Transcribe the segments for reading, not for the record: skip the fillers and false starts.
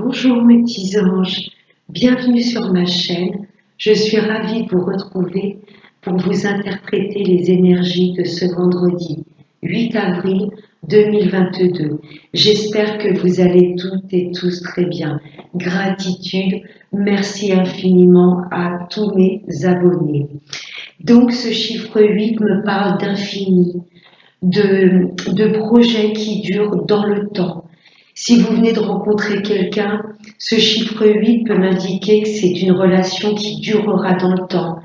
Bonjour mes petits anges, bienvenue sur ma chaîne. Je suis ravie de vous retrouver pour vous interpréter les énergies de ce vendredi 8 avril 2022. J'espère que vous allez toutes et tous très bien. Gratitude, merci infiniment à tous mes abonnés. Donc ce chiffre 8 me parle d'infini, de projets qui durent dans le temps. Si vous venez de rencontrer quelqu'un, ce chiffre 8 peut m'indiquer que c'est une relation qui durera dans le temps.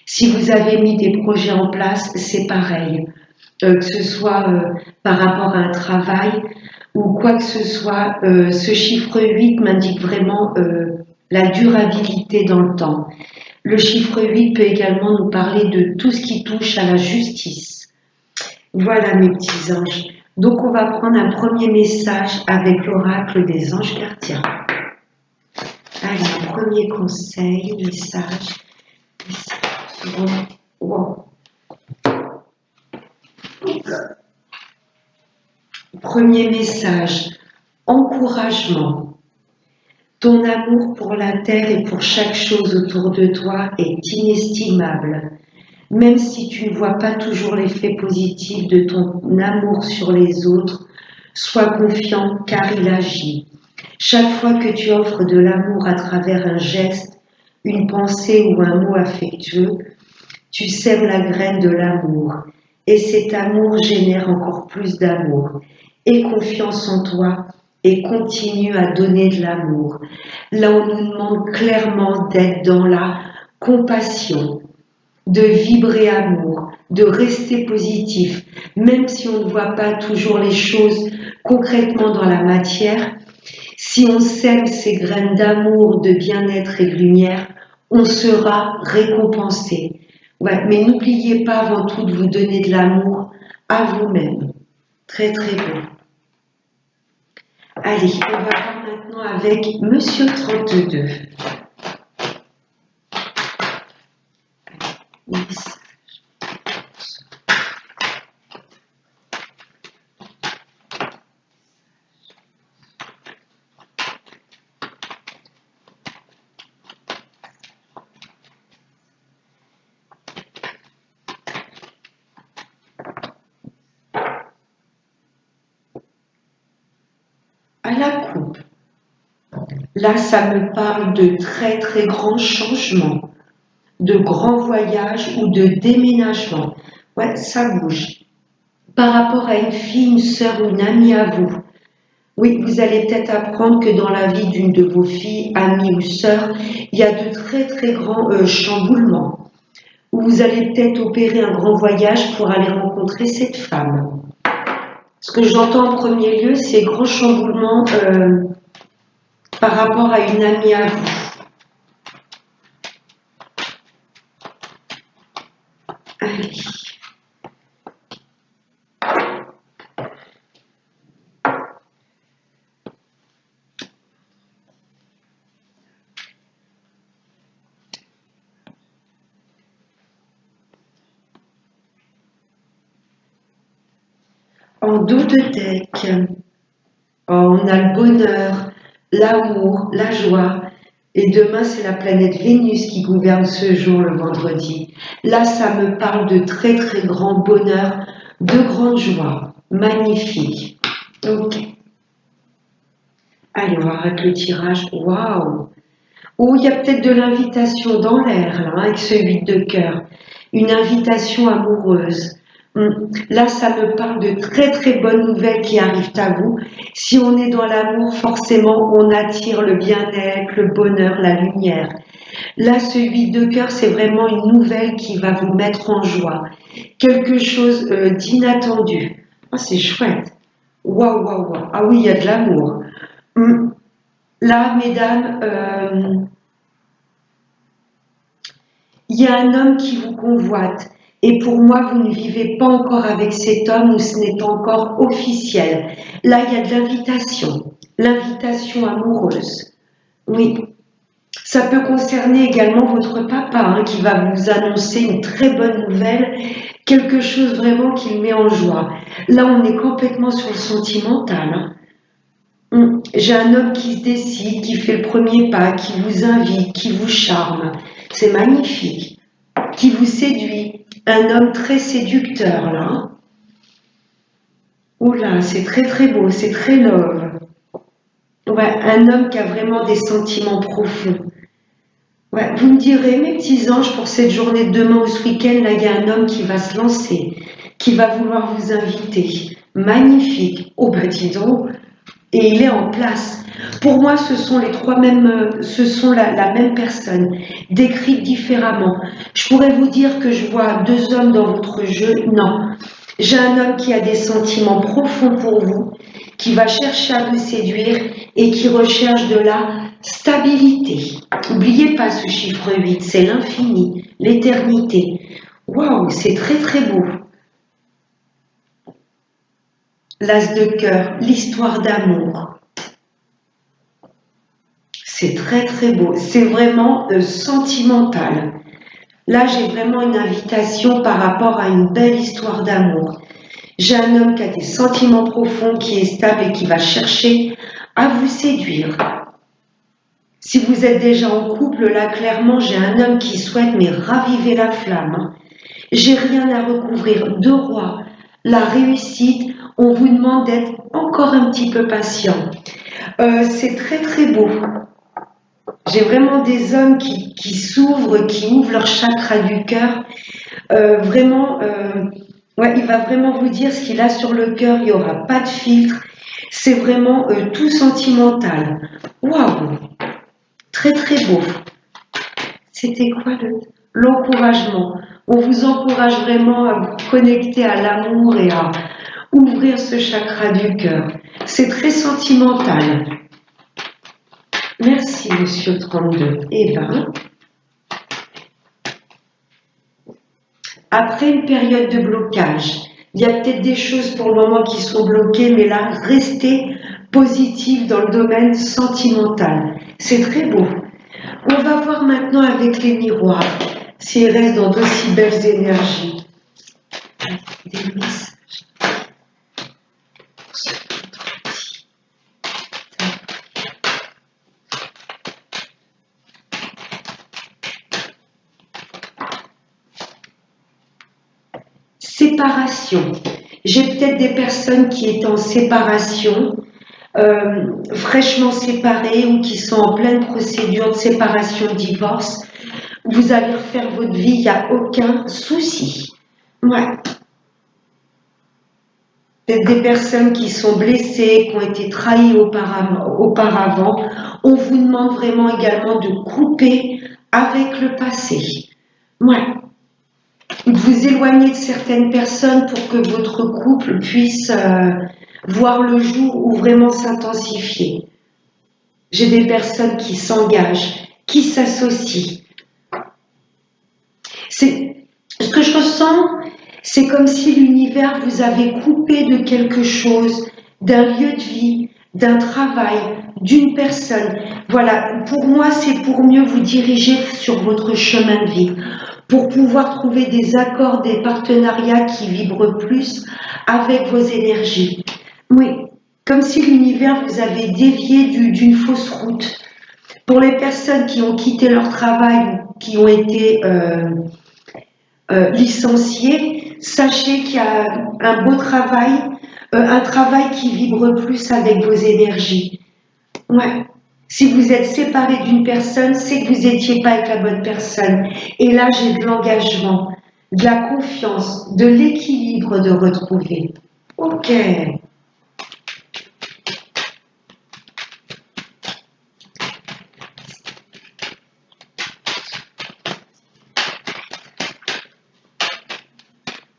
Si vous avez mis des projets en place, c'est pareil. Que ce soit par rapport à un travail ou quoi que ce soit, ce chiffre 8 m'indique vraiment la durabilité dans le temps. Le chiffre 8 peut également nous parler de tout ce qui touche à la justice. Voilà mes petits anges. Donc on va prendre un premier message avec l'oracle des anges gardiens. Allez, un premier conseil, message. Wow. Premier message, encouragement. Ton amour pour la terre et pour chaque chose autour de toi est inestimable. Même si tu ne vois pas toujours l'effet positif de ton amour sur les autres, sois confiant car il agit. Chaque fois que tu offres de l'amour à travers un geste, une pensée ou un mot affectueux, tu sèmes la graine de l'amour. Et cet amour génère encore plus d'amour. Aie confiance en toi et continue à donner de l'amour. Là, on nous demande clairement d'être dans la compassion, de vibrer amour, de rester positif, même si on ne voit pas toujours les choses concrètement dans la matière. Si on sème ces graines d'amour, de bien-être et de lumière, on sera récompensé. Ouais, mais n'oubliez pas avant tout de vous donner de l'amour à vous-même. Très très bon. Allez, on va voir maintenant avec Monsieur 32. À la coupe. Là, ça me parle de très très grands changements, de grands voyages ou de déménagements. Ouais, ça bouge. Par rapport à une fille, une sœur ou une amie à vous. Oui, vous allez peut-être apprendre que dans la vie d'une de vos filles, amies ou sœurs, il y a de très très grands chamboulements. Ou vous allez peut-être opérer un grand voyage pour aller rencontrer cette femme. Ce que j'entends en premier lieu, c'est grands chamboulements par rapport à une amie à vous. Allez. En dos de deck, on a le bonheur, l'amour, la joie. Et demain, c'est la planète Vénus qui gouverne ce jour, le vendredi. Là, ça me parle de très très grand bonheur, de grande joie. Magnifique. Ok. Allez, on va arrêter le tirage. Waouh! Oh, il y a peut-être de l'invitation dans l'air, là, avec ce 8 de cœur. Une invitation amoureuse. Là, ça me parle de très très bonnes nouvelles qui arrivent à vous. Si on est dans l'amour, forcément, on attire le bien-être, le bonheur, la lumière. Là, ce 8 de cœur, c'est vraiment une nouvelle qui va vous mettre en joie. Quelque chose d'inattendu. Oh, c'est chouette. Waouh, waouh, waouh. Ah oui, il y a de l'amour. Là, mesdames, il y a un homme qui vous convoite. Et pour moi, vous ne vivez pas encore avec cet homme ou ce n'est pas encore officiel. Là, il y a de l'invitation amoureuse. Oui. Ça peut concerner également votre papa qui va vous annoncer une très bonne nouvelle, quelque chose vraiment qui le met en joie. Là, on est complètement sur le sentimental. J'ai un homme qui se décide, qui fait le premier pas, qui vous invite, qui vous charme. C'est magnifique. Qui vous séduit. Un homme très séducteur, là. Hein. Oula, c'est très très beau, c'est très love. Ouais, un homme qui a vraiment des sentiments profonds. Ouais, vous me direz, mes petits anges, pour cette journée de demain ou ce week-end, là, il y a un homme qui va se lancer, qui va vouloir vous inviter. Magnifique. Oh, bah, dis donc. Et il est en place. Pour moi, ce sont les trois mêmes, ce sont la même personne, décrite différemment. Je pourrais vous dire que je vois deux hommes dans votre jeu. Non. J'ai un homme qui a des sentiments profonds pour vous, qui va chercher à vous séduire et qui recherche de la stabilité. N'oubliez pas ce chiffre 8, c'est l'infini, l'éternité. Waouh, c'est très très beau. L'as de cœur, l'histoire d'amour. C'est très très beau. C'est vraiment sentimental. Là, j'ai vraiment une invitation par rapport à une belle histoire d'amour. J'ai un homme qui a des sentiments profonds, qui est stable et qui va chercher à vous séduire. Si vous êtes déjà en couple, là, clairement, j'ai un homme qui souhaite mais raviver la flamme. Hein. J'ai rien à recouvrir. Deux rois, la réussite, on vous demande d'être encore un petit peu patient. C'est très très beau. J'ai vraiment des hommes qui s'ouvrent, qui ouvrent leur chakra du cœur. Vraiment, ouais, il va vraiment vous dire ce qu'il a sur le cœur. Il n'y aura pas de filtre. C'est vraiment tout sentimental. Waouh, très très beau. C'était quoi l'encouragement? On vous encourage vraiment à vous connecter à l'amour et à ouvrir ce chakra du cœur. C'est très sentimental. Merci, monsieur 32. Eh ben, après une période de blocage, il y a peut-être des choses pour le moment qui sont bloquées, mais là, restez positif dans le domaine sentimental. C'est très beau. On va voir maintenant avec les miroirs s'ils restent dans d'aussi belles énergies. Des messages. Séparation. J'ai peut-être des personnes qui étaient en séparation, fraîchement séparées ou qui sont en pleine procédure de séparation, divorce. Vous allez refaire votre vie, il n'y a aucun souci. Ouais. Peut-être des personnes qui sont blessées, qui ont été trahies auparavant. On vous demande vraiment également de couper avec le passé. Ouais. De vous éloigner de certaines personnes pour que votre couple puisse voir le jour ou vraiment s'intensifier. J'ai des personnes qui s'engagent, qui s'associent. Ce que je ressens, c'est comme si l'univers vous avait coupé de quelque chose, d'un lieu de vie, d'un travail, d'une personne. Voilà, pour moi, c'est pour mieux vous diriger sur votre chemin de vie, pour pouvoir trouver des accords, des partenariats qui vibrent plus avec vos énergies. Oui, comme si l'univers vous avait dévié d'une fausse route. Pour les personnes qui ont quitté leur travail, qui ont été licenciés, sachez qu'il y a un beau travail, un travail qui vibre plus avec vos énergies. Ouais. Si vous êtes séparé d'une personne, c'est que vous n'étiez pas avec la bonne personne. Et là, j'ai de l'engagement, de la confiance, de l'équilibre de retrouver. Ok.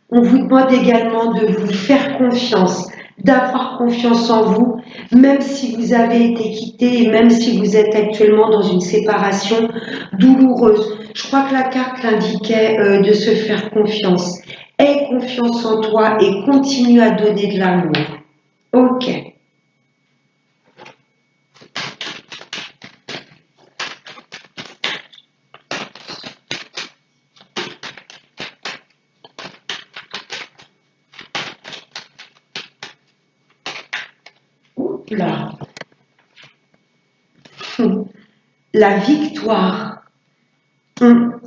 On vous demande également de vous faire confiance, d'avoir confiance en vous, même si vous avez été quitté et même si vous êtes actuellement dans une séparation douloureuse. Je crois que la carte l'indiquait de se faire confiance. Aie confiance en toi et continue à donner de l'amour. Ok. Là. la victoire.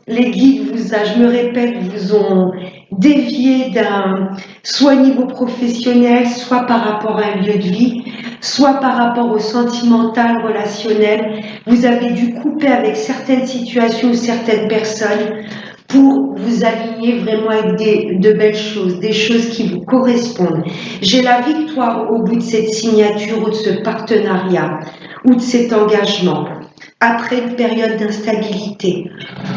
Les guides je me répète, vous ont dévié soit au niveau professionnel, soit par rapport à un lieu de vie, soit par rapport au sentimental, relationnel. Vous avez dû couper avec certaines situations ou certaines personnes pour vous aligner vraiment avec de belles choses, des choses qui vous correspondent. J'ai la victoire au bout de cette signature ou de ce partenariat ou de cet engagement. Après une période d'instabilité.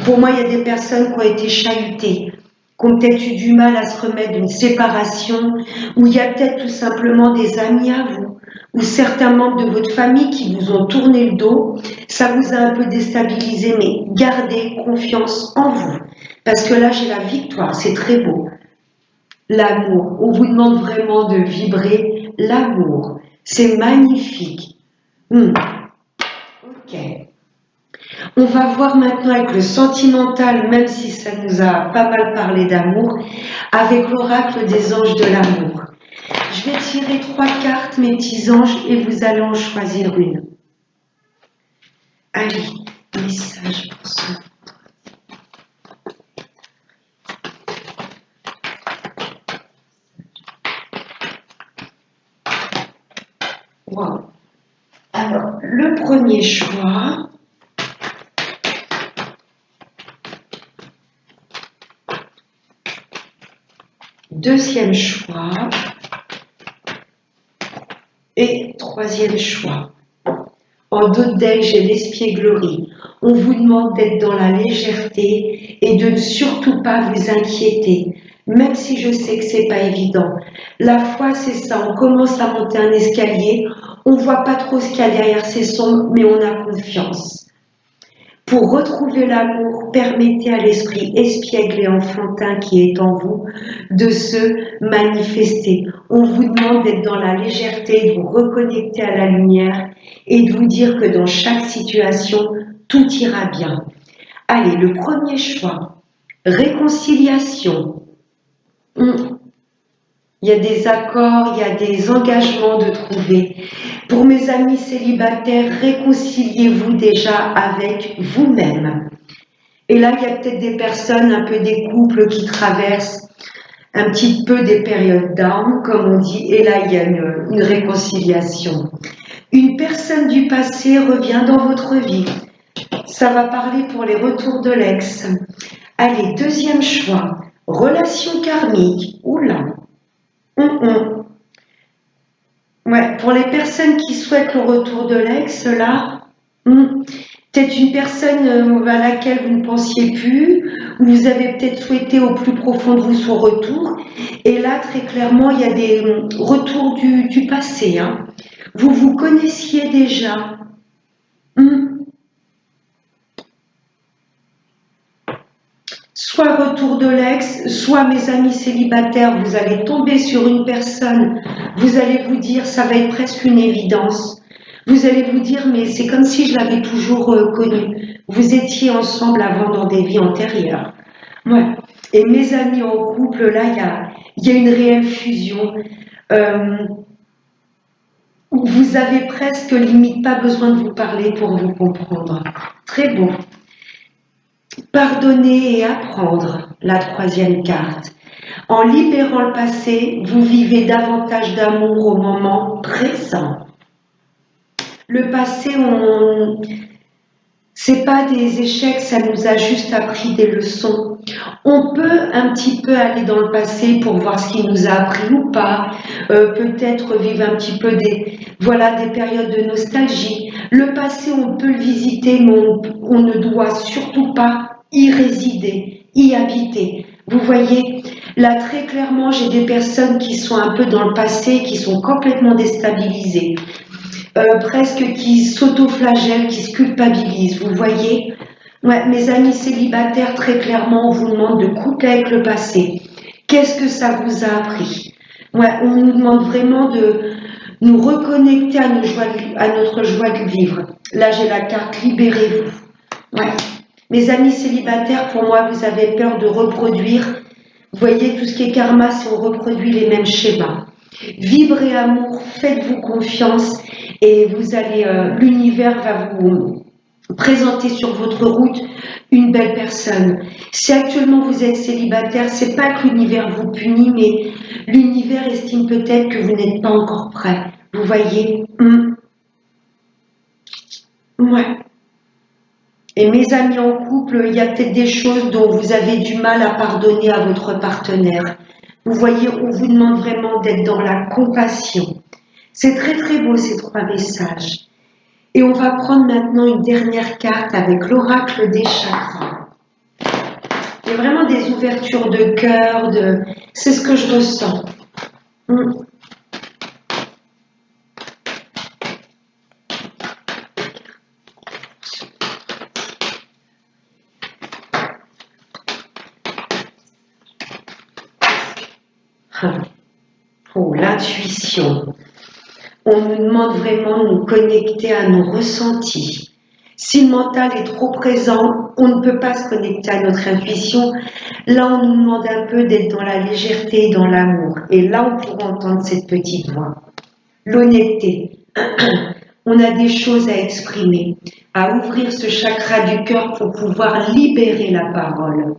Pour moi, il y a des personnes qui ont été chahutées, qui ont peut-être eu du mal à se remettre d'une séparation, ou il y a peut-être tout simplement des amis à vous, ou certains membres de votre famille qui vous ont tourné le dos. Ça vous a un peu déstabilisé, mais gardez confiance en vous. Parce que là, j'ai la victoire, c'est très beau. L'amour, on vous demande vraiment de vibrer l'amour. C'est magnifique. Ok. On va voir maintenant avec le sentimental, même si ça nous a pas mal parlé d'amour, avec l'oracle des anges de l'amour. Je vais tirer 3 cartes, mes petits anges, et vous allez en choisir une. Allez, message pour ce. Wow. Alors, le premier choix. Deuxième choix. Et troisième choix. En d'autres decks, j'ai l'espièglerie. On vous demande d'être dans la légèreté et de ne surtout pas vous inquiéter, même si je sais que c'est pas évident. La foi, c'est ça. On commence à monter un escalier, on voit pas trop ce qu'il y a derrière ces sombres, mais on a confiance. Pour retrouver l'amour, permettez à l'esprit espiègle et enfantin qui est en vous de se manifester. On vous demande d'être dans la légèreté, de vous reconnecter à la lumière et de vous dire que dans chaque situation, tout ira bien. Allez, le premier choix, réconciliation. Il y a des accords, il y a des engagements de trouver. Pour mes amis célibataires, réconciliez-vous déjà avec vous-même. Et là, il y a peut-être des personnes, un peu des couples qui traversent un petit peu des périodes down, comme on dit, et là, il y a une réconciliation. Une personne du passé revient dans votre vie. Ça va parler pour les retours de l'ex. Allez, deuxième choix, relation karmique. Oula. Ouais, pour les personnes qui souhaitent le retour de l'ex, là, peut-être une personne à laquelle vous ne pensiez plus, ou vous avez peut-être souhaité au plus profond de vous son retour, et là, très clairement, il y a des retours du passé. Hein. Vous vous connaissiez déjà. Soit retour de l'ex, soit mes amis célibataires, vous allez tomber sur une personne, vous allez vous dire, ça va être presque une évidence. Vous allez vous dire, mais c'est comme si je l'avais toujours connu. Vous étiez ensemble avant dans des vies antérieures. Ouais. Et mes amis en couple, là, il y a une réelle fusion. Vous avez presque limite pas besoin de vous parler pour vous comprendre. Très beau. Pardonner et apprendre, la troisième carte. En libérant le passé, vous vivez davantage d'amour au moment présent. Le passé, c'est pas des échecs, ça nous a juste appris des leçons. On peut un petit peu aller dans le passé pour voir ce qu'il nous a appris ou pas, peut-être vivre un petit peu des périodes de nostalgie. Le passé, on peut le visiter, mais on ne doit surtout pas y résider, y habiter. Vous voyez, là très clairement, j'ai des personnes qui sont un peu dans le passé, qui sont complètement déstabilisées. Presque qui s'auto-flagellent, qui se culpabilisent, vous voyez. Ouais, mes amis célibataires, très clairement, on vous demande de couper avec le passé. Qu'est-ce que ça vous a appris? Ouais, on nous demande vraiment de nous reconnecter à notre joie de vivre. Là, j'ai la carte libérez-vous. Ouais. Mes amis célibataires, pour moi, vous avez peur de reproduire. Vous voyez, tout ce qui est karma, si on reproduit les mêmes schémas. Vibrez amour, faites-vous confiance et vous allez, l'univers va présenter sur votre route une belle personne. Si actuellement vous êtes célibataire, c'est pas que l'univers vous punit, mais l'univers estime peut-être que vous n'êtes pas encore prêt. Vous voyez? Ouais. Et mes amis en couple, il y a peut-être des choses dont vous avez du mal à pardonner à votre partenaire. Vous voyez, on vous demande vraiment d'être dans la compassion. C'est très très beau ces trois messages. Et on va prendre maintenant une dernière carte avec l'oracle des chakras. Il y a vraiment des ouvertures de cœur, c'est ce que je ressens. Oh, l'intuition. On nous demande vraiment de nous connecter à nos ressentis. Si le mental est trop présent, on ne peut pas se connecter à notre intuition. Là, on nous demande un peu d'être dans la légèreté et dans l'amour. Et là, on pourra entendre cette petite voix. L'honnêteté. On a des choses à exprimer, à ouvrir ce chakra du cœur pour pouvoir libérer la parole.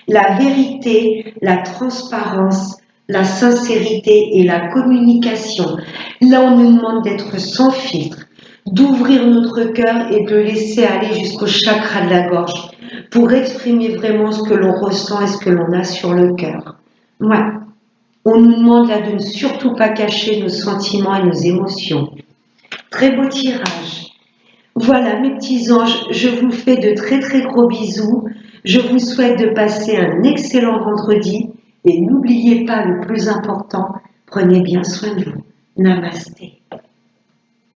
La vérité, la transparence, la sincérité et la communication. Là, on nous demande d'être sans filtre, d'ouvrir notre cœur et de le laisser aller jusqu'au chakra de la gorge pour exprimer vraiment ce que l'on ressent et ce que l'on a sur le cœur. Ouais. On nous demande là de ne surtout pas cacher nos sentiments et nos émotions. Très beau tirage. Voilà mes petits anges, je vous fais de très très gros bisous. Je vous souhaite de passer un excellent vendredi et n'oubliez pas le plus important, prenez bien soin de vous. Namasté.